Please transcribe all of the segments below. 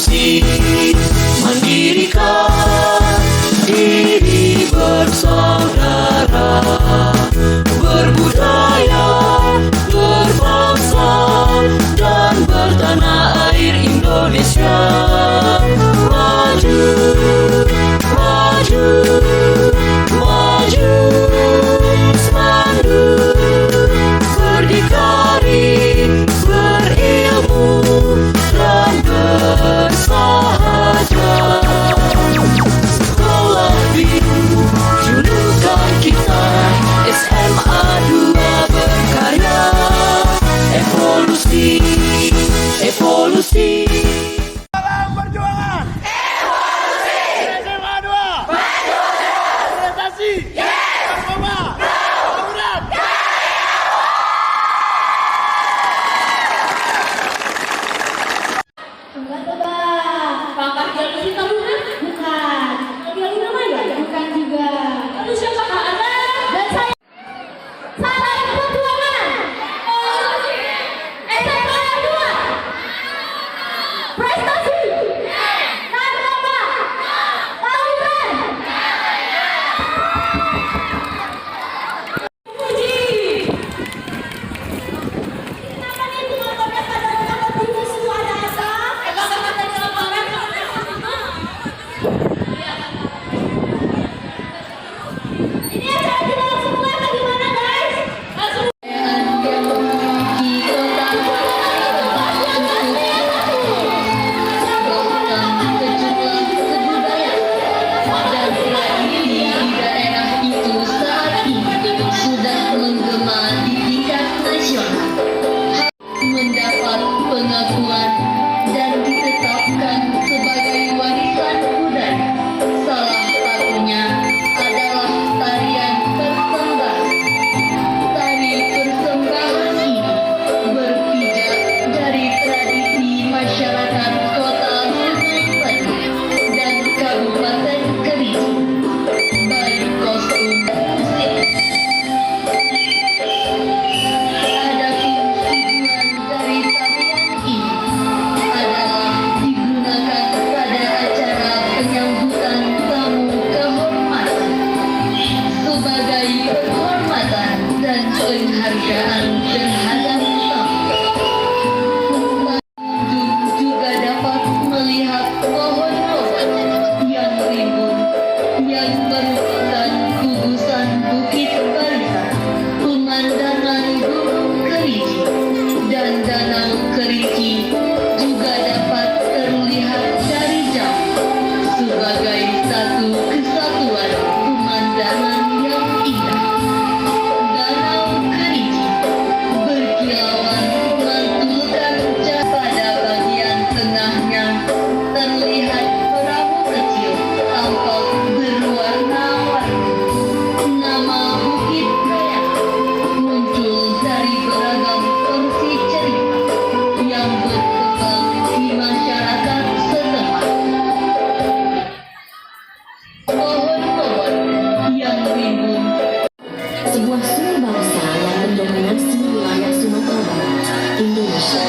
evolusi, mendirikan diri bersaudara, berbudaya, berbangsa, dan bertanah air Indonesia. Maju, maju, maju, semandu, berdikari, berilmu, dan bersahaja. Sekolah biru, julukan kita SMA 2 berkarya. Evolusi, evolusi. Salam perjuangan. Evolusi. SMA 2. Maju terus. Prestasi. Yes. Narkoba. No. Tawuran. Enggak tebak. Apakah dia isi tabungan? Bukan. Dia Luna Maya? Bukan juga. Lalu siapakah Anda? Dan saya. Salam perjuangan. SMA 2. Prestasi. Narkoba. Tawuran. Puji. Namanya cuma pada itu semua ada asap. Emang kata di lapangan. Ini acara kita langsung mulai atau gimana guys? Langsung. Mendapat pengakuan dan ditetapkan sebagai warisan budaya. Salah satunya adalah tarian persembahan. Tari persembahan ini berpijak dari tradisi masyarakat Kota Sungai Padang dan Kabupaten Kerinci. Baik kostum musik, adapun tujuan dari tarian ini adalah digunakan pada acara penyambutan tamu kehormatan sebagai penghormatan dan penghargaan terhadap tamu. Pengunjung juga dapat melihat pohon-pohon yang rimbun yang merupakan gugusan Bukit Barisan, pemandangan Gunung Kerinci, dan Danau Kerinci juga dapat terlihat dari jauh sebagai satu kesatuan pemandangan yang indah. Danau Kerinci berkilauan memantulkan cahaya. Pada bagian tengahnya terlihat perahu kecil tampak berwarna-warni. Nama Bukit Raya muncul dari beragam versi cerita yang berkembang di masyarakat setempat. Pohon-pohon yang rimbun. Sebuah seni bangsa yang mendominasi wilayah Sumatera Barat, Indonesia.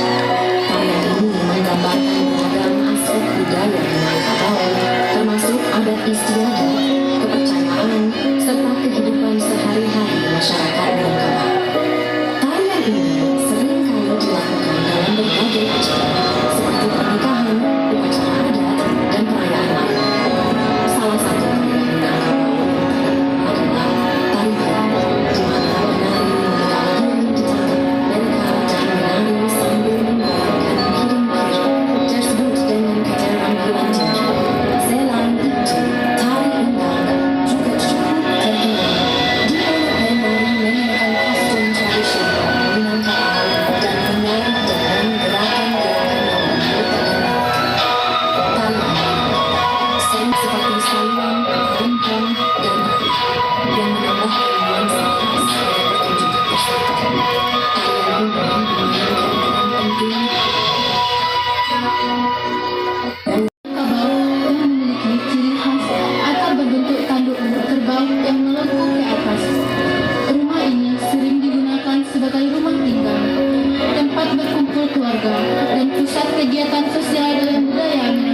Tarian ini menggambarkan beragam aspek budaya Minangkabau, termasuk adat istiadat, kepercayaan, serta kehidupan sehari-hari masyarakat Minangkabau. Tarian ini seringkali dilakukan dalam berbagai acara, seperti pernikahan, upacara adat, dan perayaan lain. Salah satu tarian Minangkabau adalah tari Bali, di mana penari membawa yang ditangkap dari kerajaan menari sambil membayangkan kirim-kirim tersebut dengan keterangan bulan tinju. Selain itu, tari indah juga cukup terkenal, di mana penari mengenakan kostum tradisional Minangkabau dan menari dengan gerakan-gerakan yang memperkenalkan. Tarian seni seperti saluan, rempong, dan nari yang menambahkan nuansa khas pada pertunjukan tersebut. Tarian ini memainkan peran penting Minangkabau memiliki ciri khas atau berbentuk tanduk kerbau yang melengkung ke atas. Rumah ini sering digunakan sebagai rumah tinggal, tempat berkumpul keluarga, dan pusat kegiatan sosial dan budaya Minangkabau.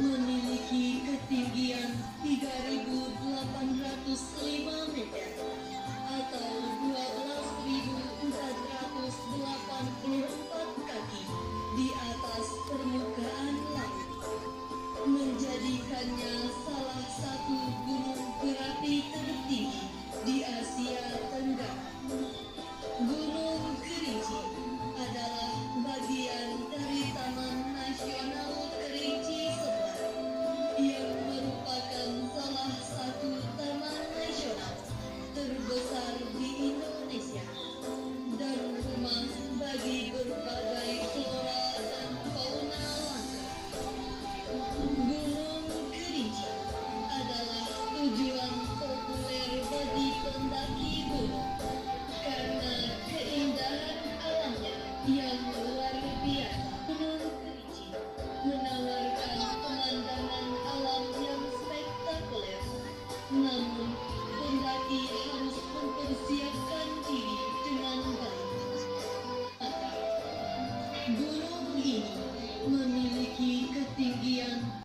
memiliki ketinggian 3.805 meter atau 12.484 kaki di atas permukaan laut, menjadikannya salah satu gunung berapi tertinggi di Asia Tenggara. Gunung Kerinci adalah bagian dari Taman Nasional Kerinci Sebelah yang merupakan salah satu taman nasional terbesar di Indonesia dan rumah bagi berbagai flora dan fauna langka. Gunung Kerinci adalah tujuan populer bagi pendaki gunung karena keindahan alamnya yang luar biasa. Gunung Kerinci menawarkan pemandangan alam yang spektakuler, namun pendaki harus mempersiapkan diri dengan baik. Gunung ini memiliki ketinggian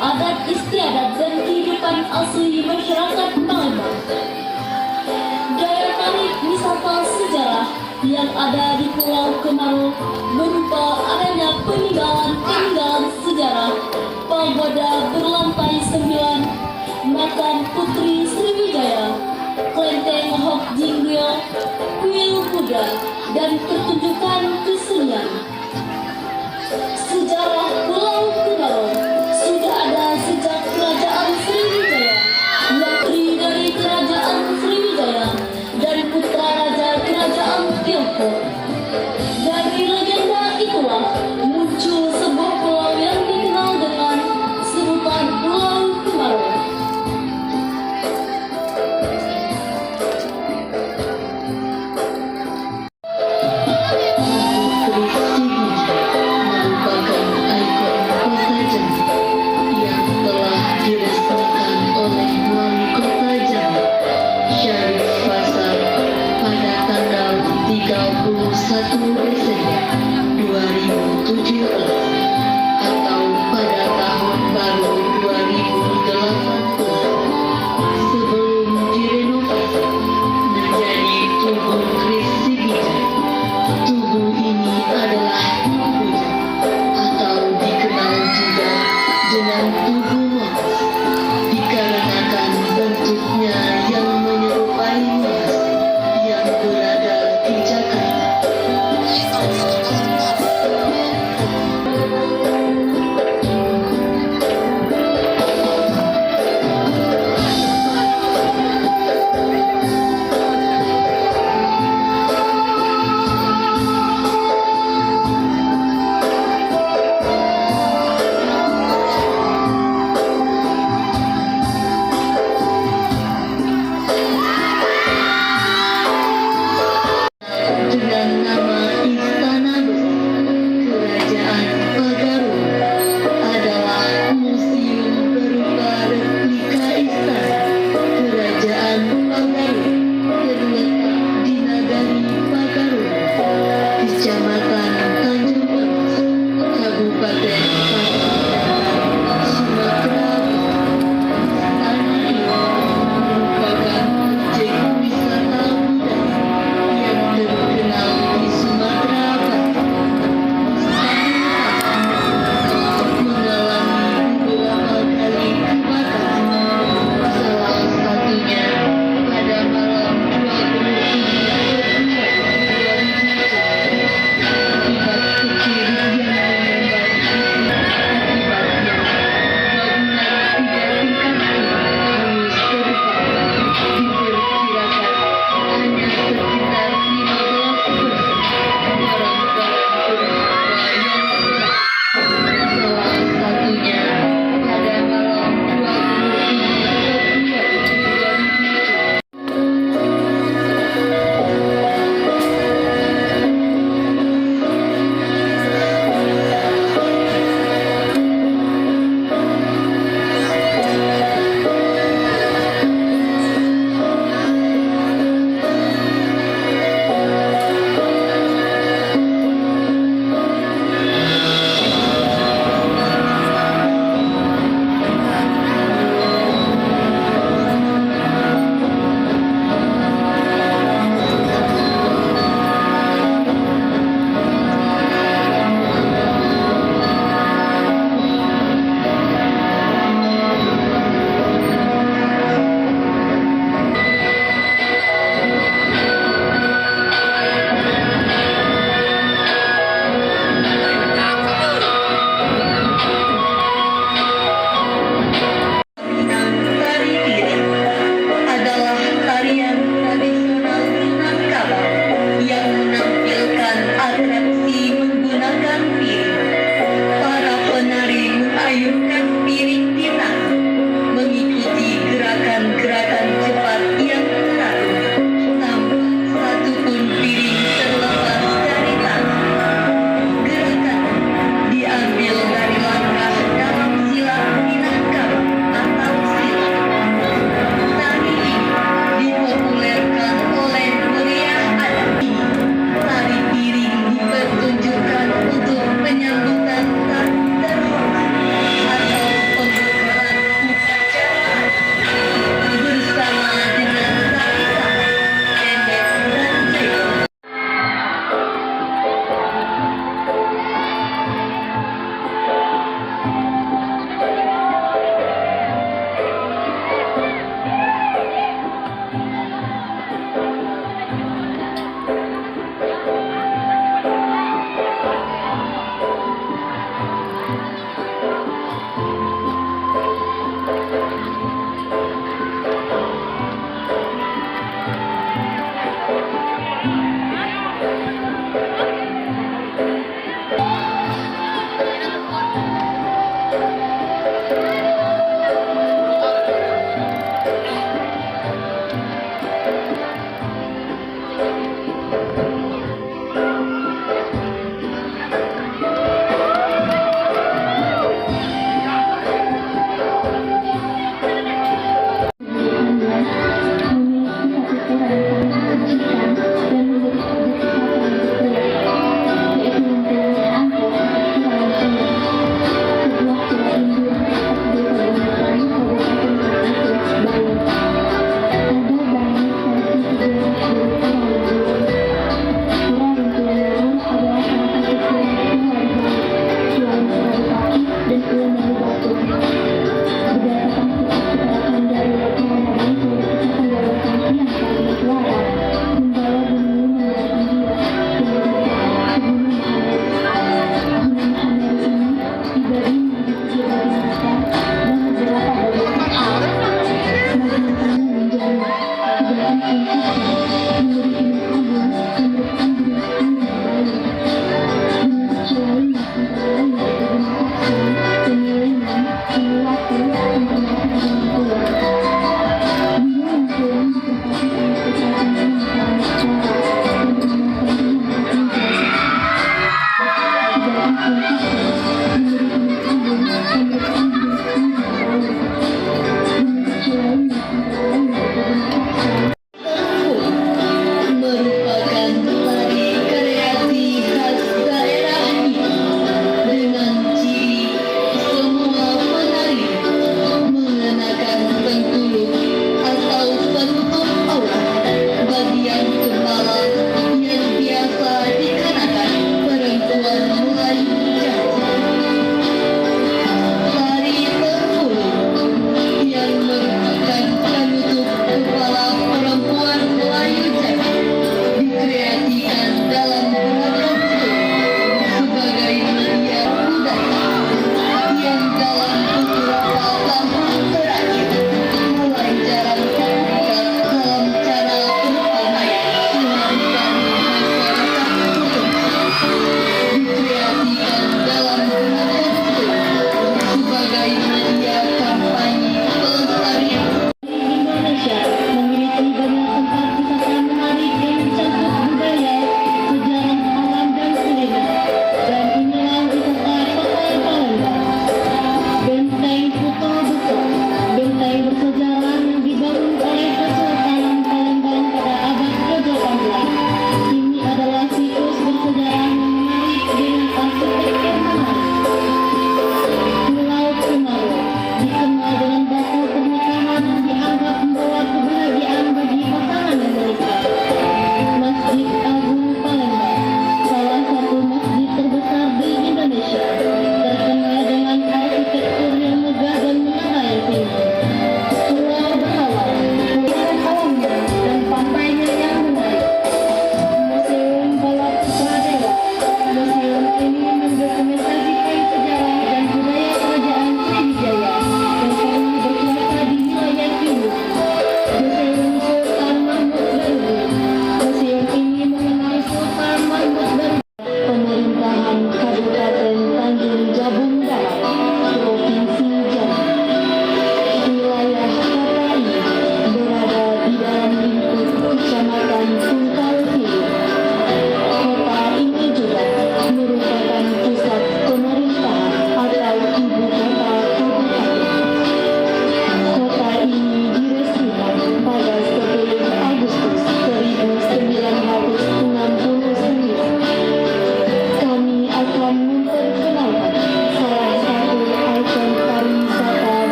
adat istiadat dan kehidupan asli masyarakat Palembang. Daya tarik wisata sejarah yang ada di Pulau Kemarau berupa adanya peninggalan sejarah, pagoda berlantai 9, makam Putri Sriwijaya, kelenteng Hok Jinggyo, kuil kuda, dan pertunjukan kesenian. Sejarah Pulau Kemarau sudah ada sejak Kerajaan Sriwijaya, yang terdiri dari Kerajaan Sriwijaya dan putra raja Kerajaan Tiongkok. Dari legenda itulah muncul sebuah pulau yang dikenal dengan sebutan Pulau Kemarau.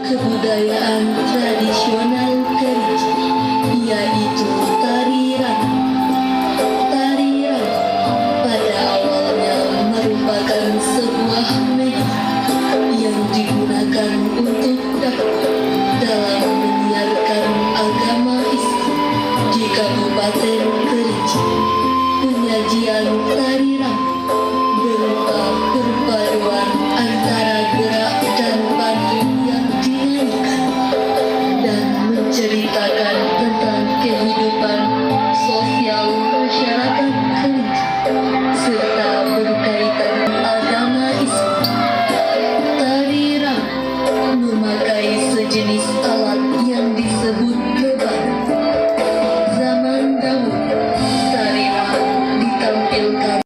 kebudayaan tradisional Kerinci, yaitu tari rang. Tari rang pada awalnya merupakan sebuah media yang digunakan untuk dakwah dalam menyiarkan agama Islam di Kabupaten Kerinci. Penyajian tari rang berupa perpaduan antara gerak dan pantun yang dinyanyikan dan menceritakan tentang kehidupan sosial masyarakat Kerinci serta berkaitan agama Islam. Tari rang memakai sejenis alat yang disebut leban. Zaman dahulu, tari rang ditampilkan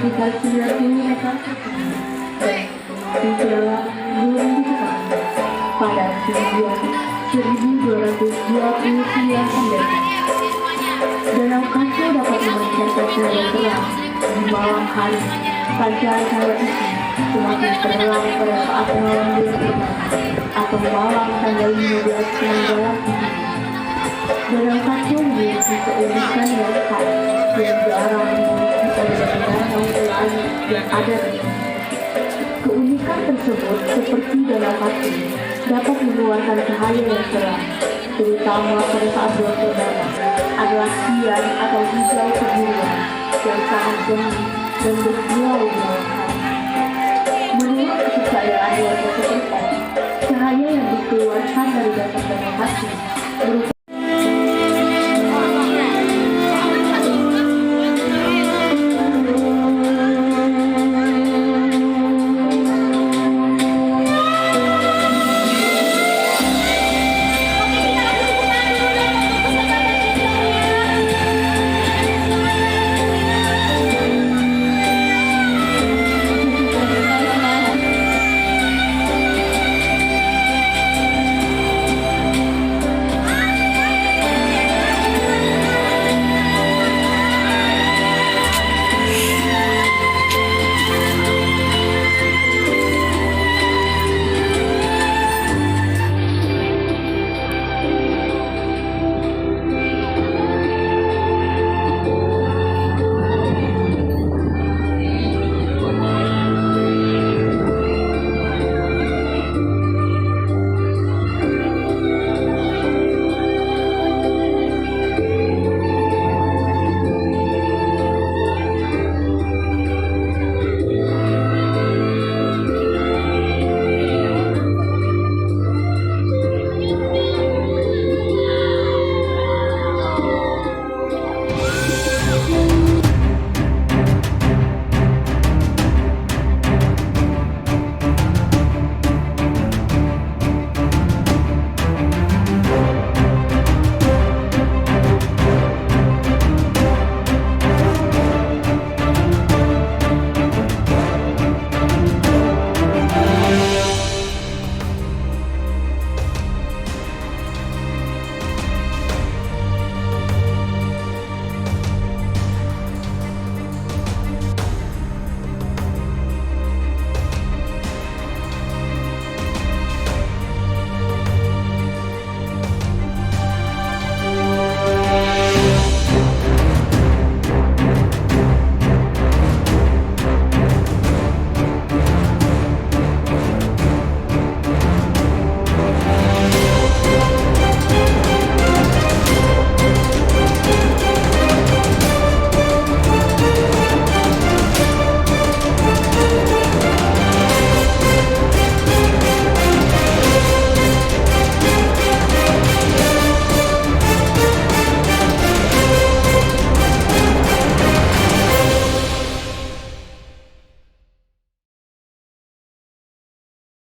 sekitar 90 meter di dalam gurun dikenal pada ketinggian 1229 pendek. Danau Kanto dapat memancarkan cahaya terang di malam hari. Pancaran cahaya itu semakin terang pada saat malam bulan atau malam tanggal 15 Penanggalan. Danau Kanto memiliki keunikan yang khas yang jarang dimiliki oleh danau lain yang ada di sini. Keunikan tersebut seperti danau Kanto dapat mengeluarkan cahaya yang terang, terutama pada saat bulan purnama, adalah siang atau hijau kebiruan yang sangat jernih dan berkilau di malam hari. Menurut kepercayaan warga setempat, cahaya yang dikeluarkan dari dasar danau Kanto